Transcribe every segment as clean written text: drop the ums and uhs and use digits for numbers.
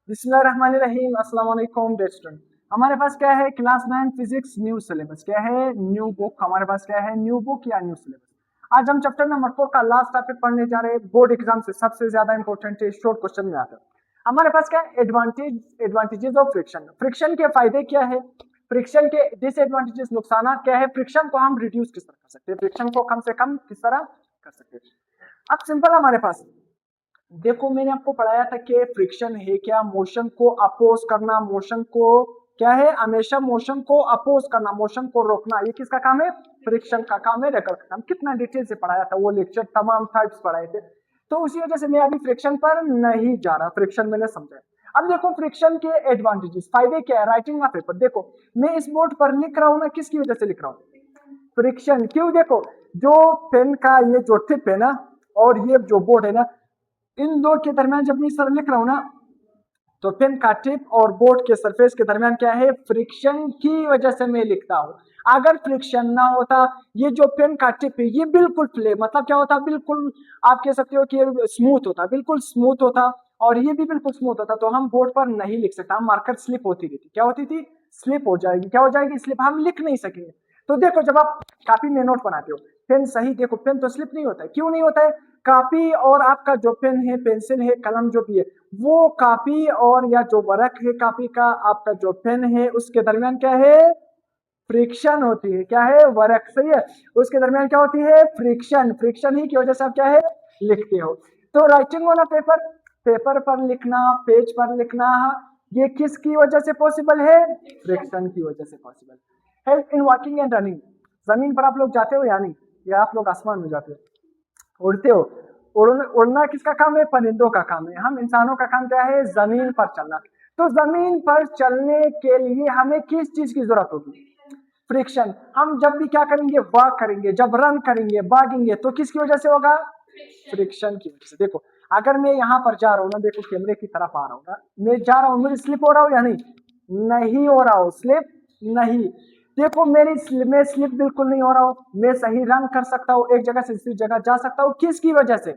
बिस्मिल्लाहिर्रहमानिर्रहीम। अस्सलाम वालेकुम डियर स्टूडेंट। हमारे पास क्या है, क्लास 9 फिजिक्स न्यू सिलेबस। क्या है, न्यू बुक। हमारे पास क्या है, न्यू बुक या न्यू सिलेबस। आज हम चैप्टर नंबर 4 का लास्ट टॉपिक पढ़ने जा रहे हैं। बोर्ड एग्जाम से सबसे ज्यादा इंपॉर्टेंट है, शॉर्ट क्वेश्चन में आता है। हमारे पास क्या है, एडवांटेजेस ऑफ फ्रिक्शन। फ्रिक्शन के फायदे क्या है, फ्रिक्शन के डिसएडवांटेजेस नुकसान क्या है, फ्रिक्शन को हम रिड्यूस किस तरह कर सकते हैं, फ्रिक्शन को कम से कम किस तरह कर सकते हैं। अब सिंपल हमारे पास देखो, मैंने आपको पढ़ाया था कि फ्रिक्शन है क्या, मोशन को अपोज करना, मोशन को क्या है, हमेशा मोशन को अपोज करना, मोशन को रोकना, ये किसका काम है, फ्रिक्शन का काम है, रेकल का काम। कितना डिटेल से पढ़ाया था वो लेक्चर, तमाम टाइप्स पढ़ाए थे। तो उसी वजह से मैं अभी फ्रिक्शन पर नहीं जा रहा, फ्रिक्शन मैंने समझा। अब देखो फ्रिक्शन के एडवांटेजेस, फायदे क्या है, राइटिंग ऑफ पेपर। देखो मैं इस बोर्ड पर लिख रहा हूं ना, किसकी वजह से लिख रहा हूं, फ्रिक्शन। क्यों, देखो जो पेन का ये जो टिप है ना, और ये जो बोर्ड है ना, इन दो के दरमियान जब मैं इस तरह लिख रहा हूं ना, तो पेन का टिप और बोर्ड के सरफेस के दरमियान क्या है, फ्रिक्शन की वजह से मैं लिखता हूं। अगर फ्रिक्शन ना होता, ये जो पेन का टिप है ये बिल्कुल फ्ले, मतलब क्या होता, बिल्कुल आप कह सकते हो कि स्मूथ होता, बिल्कुल स्मूथ होता, और ये भी बिल्कुल स्मूथ होता, तो हम बोर्ड पर नहीं लिख सकता, हम मार्कर स्लिप होती रहती। क्या होती थी, स्लिप हो जाएगी। क्या हो जाएगी, स्लिप, हम लिख नहीं सकेंगे। तो देखो जब आप कॉपी में नोट बनाते हो, पेन सही, देखो पेन तो स्लिप नहीं होता है। क्यों नहीं होता है, कॉपी और आपका जो पेन है, पेंसिल है, कलम जो भी है, वो कॉपी और या जो वर्क है कॉपी का, आपका जो पेन है, उसके दरमियान क्या है, फ्रिक्शन होती है। क्या है, वर्क, सही है, उसके दरमियान क्या होती है, फ्रिक्शन। फ्रिक्शन ही की वजह से आप क्या है, लिखते हो। तो writing on a paper, paper पर लिखना, पेज पर लिखना, ये किसकी वजह से पॉसिबल है, फ्रिक्शन की वजह से possible. Help in walking and running, जमीन पर आप लोग जाते हो या नहीं, या आप लोग आसमान में जाते हो, उड़ते हो। उड़ना किसका काम है, परिंदों का काम है। हम इंसानों का काम क्या है, जमीन पर चलना। तो जमीन पर चलने के लिए हमें किस चीज की जरूरत होगी, फ्रिक्शन। हम जब भी क्या करेंगे, वॉक करेंगे, जब रन करेंगे, भागेंगे, तो किसकी वजह से होगा, फ्रिक्शन की वजह से। देखो अगर मैं यहाँ पर जा रहा हूँ ना, देखो कैमरे की तरफ आ रहा हूँ ना, मैं जा रहा हूँ, मुझे स्लिप हो रहा हूँ या नहीं, नहीं हो रहा हूँ, स्लिप नहीं। देखो मैं स्लिप बिल्कुल नहीं हो रहा हूँ, मैं सही रन कर सकता हूँ, एक जगह से दूसरी जगह जा सकता हूँ, किसकी वजह से,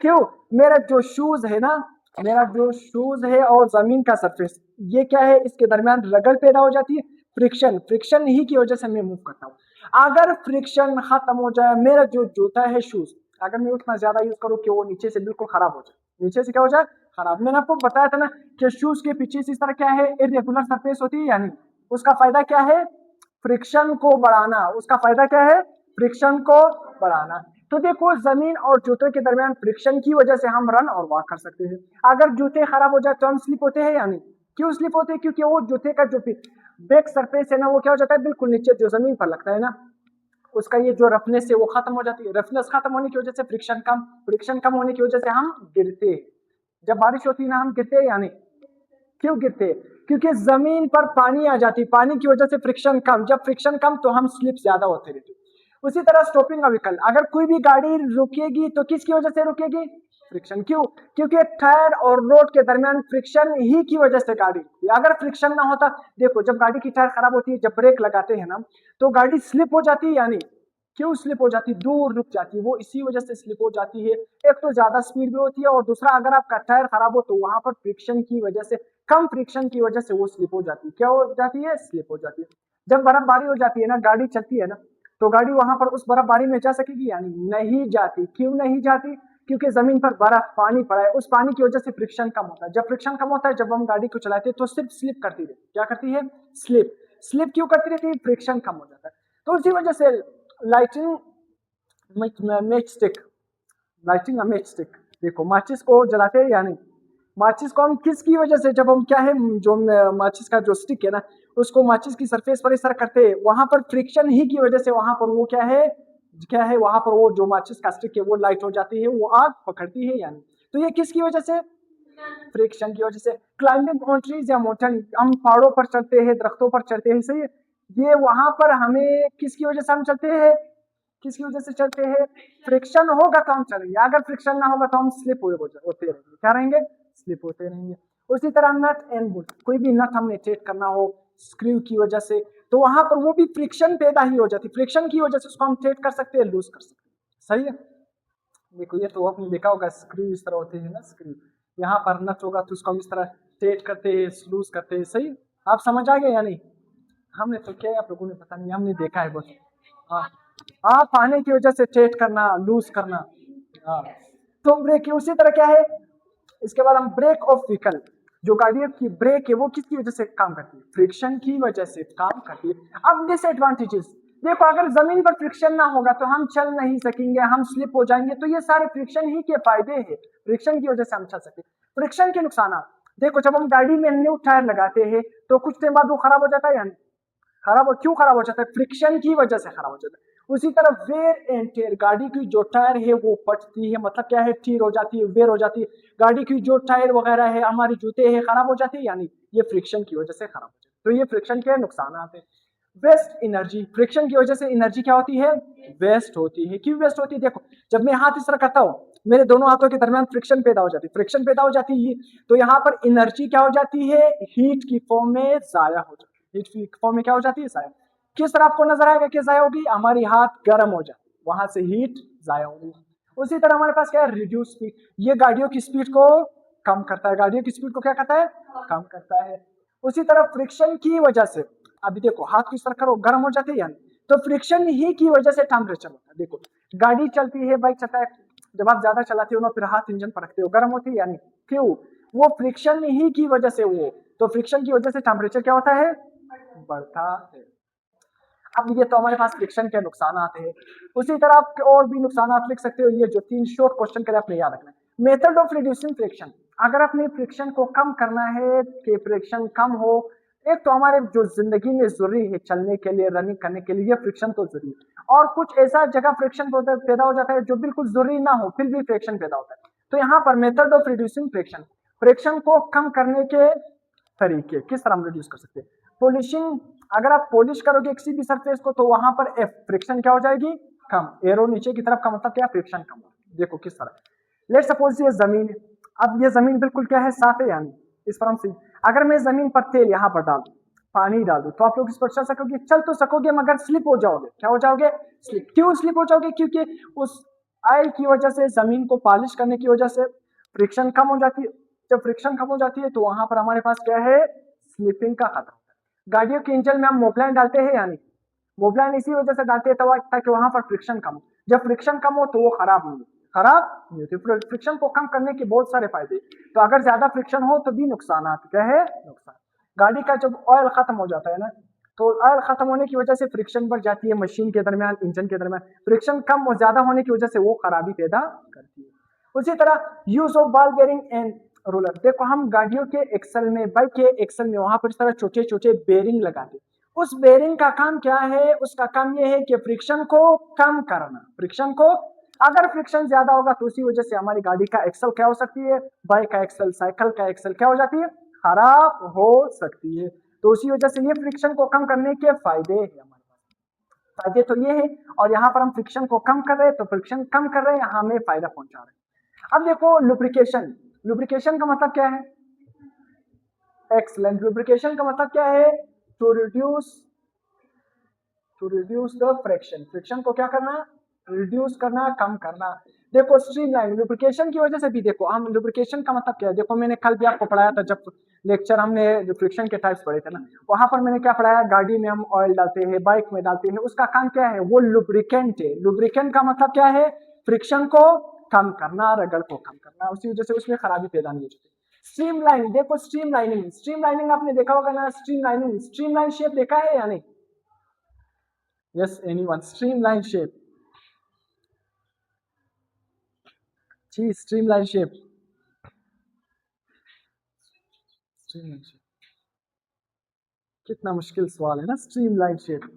क्यों, मेरा जो शूज है ना, मेरा जो शूज है और जमीन का सरफेस, ये क्या है, इसके दरमियान रगड़ पैदा हो जाती है, फ्रिक्शन। फ्रिक्शन ही की वजह से मैं मूव करता हूँ। अगर फ्रिक्शन खत्म हो जाए, मेरा जो जूता है, शूज, अगर मैं उतना ज्यादा यूज करूँ कि वो नीचे से बिल्कुल खराब हो जाए, नीचे से क्या हो जाए, खराब। मैंने आपको बताया था ना कि शूज के पीछे से इस तरह क्या है, इरेगुलर सरफेस होती है, यानी उसका फायदा क्या है, फ्रिक्शन को बढ़ाना। उसका फायदा क्या है, फ्रिक्शन को बढ़ाना। तो देखो जमीन और जूते के दरमियान फ्रिक्शन की वजह से हम रन और वॉक कर सकते हैं। अगर जूते खराब हो जाए तो हम स्लिप होते हैं या नहीं, क्यों स्लिप होते हैं, क्योंकि वो जूते का जो बैक सरफेस है ना, वो क्या हो जाता है, बिल्कुल नीचे जो जमीन पर लगता है ना, उसका ये जो रफनेस है वो खत्म हो जाती है। रफनेस खत्म होने की वजह से फ्रिक्शन कम, फ्रिक्शन कम होने की वजह से हम गिरते हैं। जब बारिश होती है ना, हम गिरते हैं या नहीं, क्यों गिरते हैं, क्योंकि जमीन पर पानी आ जाती है, पानी की वजह से फ्रिक्शन कम, जब फ्रिक्शन कम तो हम स्लिप ज्यादा होते रहते। उसी तरह स्टॉपिंग अ व्हीकल, अगर कोई भी गाड़ी रुकेगी तो किसकी वजह से रुकेगी, फ्रिक्शन। क्यों, क्योंकि टायर और रोड के दरमियान फ्रिक्शन ही की वजह से गाड़ी रुकती है। अगर फ्रिक्शन ना होता, देखो जब गाड़ी की टायर खराब होती है, जब ब्रेक लगाते हैं ना, तो गाड़ी स्लिप हो जाती है या नहीं, क्यों स्लिप हो जाती, दूर रुक जाती है, वो इसी वजह से स्लिप हो जाती है। एक तो ज्यादा स्पीड भी होती है, और दूसरा अगर आपका टायर खराब हो तो वहां पर फ्रिक्शन की वजह से, कम फ्रिक्शन की वजह से वो स्लिप हो जाती है। क्या हो जाती है, स्लिप हो जाती है। जब बर्फबारी हो जाती है ना, गाड़ी चलती है ना, तो गाड़ी वहां पर उस बर्फबारी में जा सकेगी यानी नहीं जाती। क्यों नहीं जाती, क्योंकि जमीन पर बर्फ पानी पड़ा है, उस पानी की वजह से फ्रिक्शन कम होता है। जब फ्रिक्शन कम होता है, जब हम गाड़ी को चलाते हैं तो सिर्फ स्लिप करती रहती है। क्या करती है, स्लिप। स्लिप क्यों करती रहती है, फ्रिक्शन कम हो जाता है। तो उसी वजह से lighting match stick, lighting match stick, देखो माचिस को जलाते हैं या नहीं, माचिस को हम किसकी वजह से, जब हम क्या है, जो माचिस का जो स्टिक है ना, उसको माचिस की सरफेस पर इस तरह करते हैं, वहां पर फ्रिक्शन ही की वजह से वहां पर वो क्या है, क्या है, वहां पर वो जो माचिस का स्टिक है वो लाइट हो जाती है, वो आग पकड़ती है या नहीं। तो ये किसकी वजह से, फ्रिक्शन की वजह से। क्लाइंबिंग ऑन ट्रीज या माउंटेन, हम पहाड़ों पर चढ़ते हैं, दरख्तों पर चढ़ते हैं, सही है, ये वहां पर हमें किसकी वजह से हम चलते हैं, किसकी वजह से चलते हैं, फ्रिक्शन होगा तो हम चलेंगे, अगर फ्रिक्शन ना होगा तो हम स्लिप होते रहेंगे। क्या रहेंगे, स्लिप होते रहेंगे। उसी तरह नट एंड बोल्ट, कोई भी नट हमें टाइट करना हो स्क्रू की वजह से, तो वहां पर वो भी फ्रिक्शन पैदा ही हो जाती है, फ्रिक्शन की वजह से उसको हम टाइट कर सकते हैं, लूज कर सकते हैं, सही है। देखो ये तो आपने देखा होगा, स्क्रू इस तरह होते हैं ना, स्क्रू यहाँ पर नट होगा तो उसको हम इस तरह स्टेट करते हैं, लूज करते हैं। सही, आप समझ आ गए या नहीं? हमने तो क्या, आप लोगों ने पता नहीं, हमने देखा है बस। हाँ, आप पानी की वजह से स्टेट करना, लूज करना। हाँ, तो ब्रेक उसी तरह क्या है। इसके बाद हम ब्रेक ऑफ व्हीकल, जो गाड़ियों की ब्रेक है वो किसकी वजह से काम करती है? फ्रिक्शन की वजह से काम करती है। अब डिसएडवांटेजेस देखो, अगर जमीन पर फ्रिक्शन ना होगा तो हम चल नहीं सकेंगे, हम स्लिप हो जाएंगे। तो ये सारे फ्रिक्शन ही के फायदे हैं, फ्रिक्शन की वजह से हम चल सकते हैं। फ्रिक्शन के नुकसान देखो, जब हम गाड़ी में न्यू टायर लगाते हैं तो कुछ टाइम बाद वो खराब हो जाता है या नहीं? खराब हो, क्यों खराब हो जाता है? फ्रिक्शन की वजह से खराब हो जाता है। उसी तरह वेयर एंड टेयर, गाड़ी की जो टायर है वो फटती है, मतलब क्या है, टीयर हो जाती है, वेयर हो जाती है। गाड़ी की जो टायर वगैरह है, हमारे जूते हैं, खराब हो जाते हैं, यानी ये फ्रिक्शन की वजह से खराब हो जाते हैं। तो ये फ्रिक्शन के नुकसान आते हैं। वेस्ट एनर्जी, फ्रिक्शन की वजह से एनर्जी क्या होती है? वेस्ट होती है। क्यों वेस्ट होती है? देखो, जब मैं हाथ इस तरह करता हूँ, मेरे दोनों हाथों के दरमियान फ्रिक्शन पैदा हो जाती है, फ्रिक्शन पैदा हो जाती है, तो यहाँ पर एनर्जी क्या हो जाती है? हीट की फॉर्म में जाया हो जाती है। हीट की फॉर्म में क्या हो जाती है? जाया। किस तरह आपको नजर आएगा कि जाया होगी? हमारी हाथ गर्म हो जाए, वहां से हीट जाया होगी। उसी तरह हमारे पास क्या है? रिड्यूस स्पीड, ये गाड़ियों की स्पीड को कम करता है, गाड़ियों की स्पीड को क्या करता है? कम करता है। उसी तरह फ्रिक्शन की वजह से, अभी देखो हाथ किस तरह करो, गर्म हो जाते हैं यानी, तो फ्रिक्शन ही की वजह से टेम्परेचर होता है। देखो, गाड़ी चलती है, बाइक चलता है, जब आप ज्यादा चलाते हो ना, फिर हाथ इंजन पर रखते हो, गर्म होती है यानी, क्यों? वो फ्रिक्शन ही की वजह से, वो तो फ्रिक्शन की वजह से टेम्परेचर क्या होता है? बढ़ता है। अब ये तो हमारे पास फ्रिक्शन के नुकसान आते हैं। उसी तरह आप और भी नुकसान लिख सकते हो, ये जो 3 शॉर्ट क्वेश्चन के लिए आपने याद रखना है। मेथड ऑफ रिड्यूसिंग फ्रिक्शन, अगर अपने फ्रिक्शन को कम करना है कि फ्रिक्शन कम हो, एक तो हमारे जो जिंदगी में जरूरी है, चलने के लिए, रनिंग करने के लिए, फ्रिक्शन तो जरूरी है, और कुछ ऐसा जगह फ्रिक्शन पैदा हो जाता है जो बिल्कुल जरूरी ना हो, फिर भी फ्रिक्शन पैदा होता है। तो यहाँ पर method of reducing friction, friction को कम करने के तरीके, किस तरह हम रिड्यूस कर सकते हैं? पॉलिशिंग, अगर आप पॉलिश करोगे किसी भी सरफेस को तो वहां पर फ्रिक्शन क्या हो जाएगी? कम। एरो नीचे की तरफ का मतलब क्या? फ्रिक्शन कम। देखो किस तरह, लेट सपोज ये जमीन है, अब ये जमीन बिल्कुल क्या है? साफ है यानी, इस पर हम सी, अगर मैं जमीन पर तेल यहाँ पर डाल दूं, पानी डाल दूं, तो आप लोग इस पर चल सकोगे? चल तो सकोगे, मगर स्लिप हो जाओगे। क्या हो जाओगे? स्लिप। क्यों स्लिप हो जाओगे? क्योंकि उस ऑयल की वजह से, जमीन को पॉलिश करने की वजह से फ्रिक्शन कम हो जाती है। जब फ्रिक्शन कम हो जाती है तो वहां पर हमारे पास क्या है? स्लिपिंग का खतरा होता है। गाड़ियों के इंजन में हम मोबलाइन डालते हैं यानी, मोबलाइन इसी वजह से डालते हैं ताकि वहां पर फ्रिक्शन कम हो। जब फ्रिक्शन कम हो तो वो खराब नहीं होती। फ्रिक्शन को कम करने के बहुत सारे फायदे, तो अगर ज्यादा फ्रिक्शन हो तो भी नुकसान आते। क्या है? नुकसान। गाड़ी का जब ऑयल खत्म हो जाता है ना, तो ऑयल खत्म होने की वजह से फ्रिक्शन बढ़ जाती है, मशीन के दरमियान, इंजन के दरमियान फ्रिक्शन कम और ज्यादा होने की वजह से वो खराबी पैदा करती है। उसी तरह use of ball bearing and roller, देखो हम गाड़ियों के एक्सल में, बाइक के एक्सल में वहां पर इस तरह छोटे छोटे बेरिंग लगाते, उस बेरिंग का काम क्या है? उसका काम यह है कि फ्रिक्शन को कम करना। फ्रिक्शन को, अगर फ्रिक्शन ज्यादा होगा तो उसी वजह से हमारी गाड़ी का एक्सल क्या हो सकती है? बाइक का एक्सल, साइकिल का एक्सल क्या हो जाती है? खराब हो सकती है। तो उसी वजह से ये फ्रिक्शन को कम करने के फायदे हैं हमारे पास। फायदे तो ये है, और यहाँ पर हम फ्रिक्शन को कम कर रहे हैं, तो फ्रिक्शन कम कर रहे हैं, हमें फायदा पहुंचा रहे हैं। अब देखो लुब्रिकेशन, लुब्रिकेशन का मतलब क्या है? एक्सलेंट। लुब्रिकेशन का मतलब क्या है? To reduce the friction, friction को क्या करना? रिड्यूस करना, कम करना। देखो स्ट्रीमलाइन, लुब्रिकेशन की वजह से भी, देखो हम लुब्रिकेशन का मतलब क्या है? देखो मैंने कल भी आपको पढ़ाया था, जब लेक्चर हमने फ्रिक्शन के टाइप्स पढ़े थे ना, वहां पर मैंने क्या पढ़ाया? गाड़ी में हम ऑयल डालते हैं, बाइक में डालते हैं, उसका काम क्या है? वो लुब्रिकेंट है। लुब्रिकेंट का मतलब क्या है? फ्रिक्शन को कम करना, रगड़ को कम करना, उसी वजह से उसमें खराबी पैदा नहीं होती। स्ट्रीमलाइन, देखो स्ट्रीमलाइनिंग, स्ट्रीमलाइनिंग आपने देखा होगा ना, स्ट्रीमलाइनिंग, स्ट्रीमलाइन शेप देखा है या नहीं? Yes, anyone? Streamline shape. जी, streamline shape. Streamline shape. कितना मुश्किल सवाल है ना, streamline shape.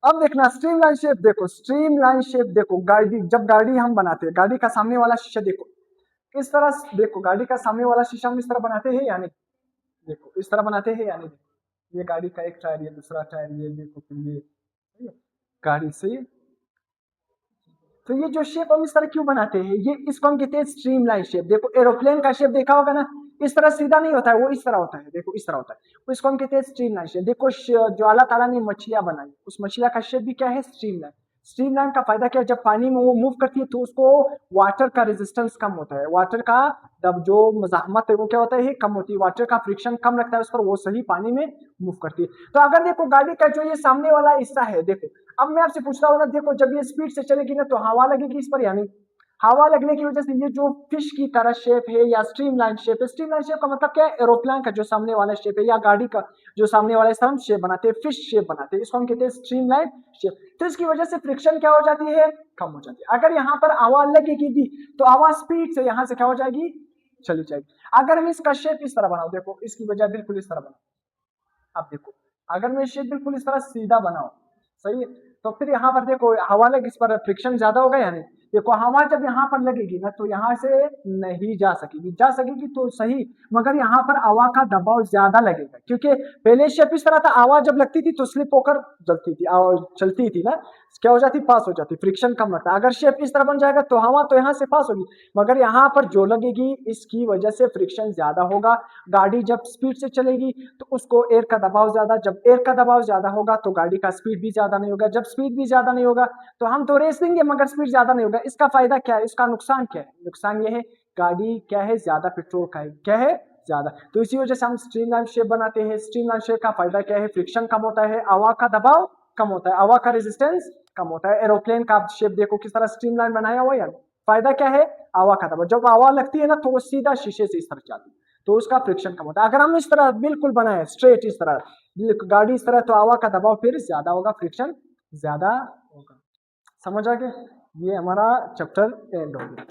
अब देखना स्ट्रीमलाइन शेप, देखो स्ट्रीमलाइन शेप, देखो गाड़ी, जब गाड़ी हम बनाते हैं, गाड़ी का सामने वाला शीशा देखो इस तरह, देखो गाड़ी का सामने वाला शीशा हम इस तरह बनाते हैं यानी, देखो इस तरह बनाते हैं यानी, ये गाड़ी का एक टायर, ये दूसरा टायर, ये देखो, फिर ये गाड़ी से, तो ये जो शेप हम इस तरह क्यों बनाते हैं? ये इसको हम कहते हैं स्ट्रीमलाइन शेप। देखो एरोप्लेन का शेप देखा होगा ना, इस तरह सीधा नहीं होता है, वो इस तरह होता है, देखो इस तरह होता है, इसको हम कहते हैं स्ट्रीमलाइन शेप। देखो जो अल्लाह ताला ने मछलियां बनाई, उस मछलिया का शेप भी क्या है? स्ट्रीमलाइन। स्ट्रीमलाइन का फायदा क्या है, जब पानी में वो मूव करती है तो उसको वाटर का रेजिस्टेंस कम होता है, वाटर का जब जो मज़ाहमत है वो क्या होता है कम होती है, वाटर का फ्रिक्शन कम लगता है उस पर, वो सही पानी में मूव करती है। तो अगर देखो गाड़ी का जो ये सामने वाला हिस्सा है, देखो अब मैं आपसे पूछता हूँ ना, देखो जब ये स्पीड से चलेगी ना तो हवा लगेगी इस पर, यानी हवा लगने की वजह से ये जो फिश की तरह शेप है या स्ट्रीमलाइन शेप है, स्ट्रीमलाइन शेप का मतलब क्या है, एरोप्लेन का जो सामने वाला शेप है या गाड़ी का जो सामने वाला हिस्सा हम शेप बनाते हैं, फिश शेप बनाते हैं, इसको हम कहते हैं स्ट्रीमलाइन शेप। तो इसकी वजह से फ्रिक्शन क्या हो जाती है, कम हो जाती है। अगर यहाँ पर हवा लगेगी भी तो हवा स्पीड से यहाँ से क्या हो जाएगी, चली जाएगी। अगर हम इसका शेप इस तरह बनाओ, देखो इसकी वजह बिल्कुल इस तरह बनाओ, अब देखो अगर मैं शेप बिल्कुल इस तरह सीधा बनाऊं, सही है, तो फिर यहाँ पर देखो हवा लग, इस पर फ्रिक्शन ज्यादा होगा या नहीं, देखो हवा जब यहाँ पर लगेगी ना तो यहाँ से नहीं जा सकेगी, जा सकेगी तो सही, मगर यहाँ पर हवा का दबाव ज्यादा लगेगा, क्योंकि पहले शेप इस तरह था, हवा जब लगती थी तो स्लिप होकर जलती थी और चलती थी ना, क्या हो जाती, पास हो जाती, फ्रिक्शन कम लगता। अगर शेप इस तरह बन जाएगा तो हवा तो यहाँ से पास होगी, मगर यहाँ पर जो लगेगी इसकी वजह से फ्रिक्शन ज्यादा होगा। गाड़ी जब स्पीड से चलेगी तो उसको एयर का दबाव ज्यादा, जब एयर का दबाव ज्यादा होगा तो गाड़ी का स्पीड भी ज्यादा नहीं होगा, जब स्पीड भी ज्यादा नहीं होगा तो हम तो रेस देंगे मगर स्पीड ज्यादा नहीं होगा। इसका फायदा क्या है, इसका नुकसान क्या है, नुकसान ये है गाड़ी क्या है, ज्यादा पेट्रोल का है, क्या है, ज्यादा। तो इसी वजह से हम स्ट्रीमलाइन शेप बनाते हैं। स्ट्रीमलाइन शेप का फायदा क्या है, फ्रिक्शन कम होता है, हवा का दबाव कम होता है, हवा का रेजिस्टेंस कम होता है। एरोप्लेन का शेप देखो किस तरह स्ट्रीमलाइन बनाया हुआ है, फायदा क्या है, हवा का दबाव, जब हवा लगती है ना तो वो सीधा शीशे से इस तरह जाती है तो उसका फ्रिक्शन कम होता है। अगर हम इस तरह बिल्कुल बनाए स्ट्रेट इस तरह गाड़ी इस तरह, तो हवा का दबाव फिर ज्यादा होगा, फ्रिक्शन ज्यादा होगा। समझ आ गया, ये हमारा चैप्टर एंड हो गया।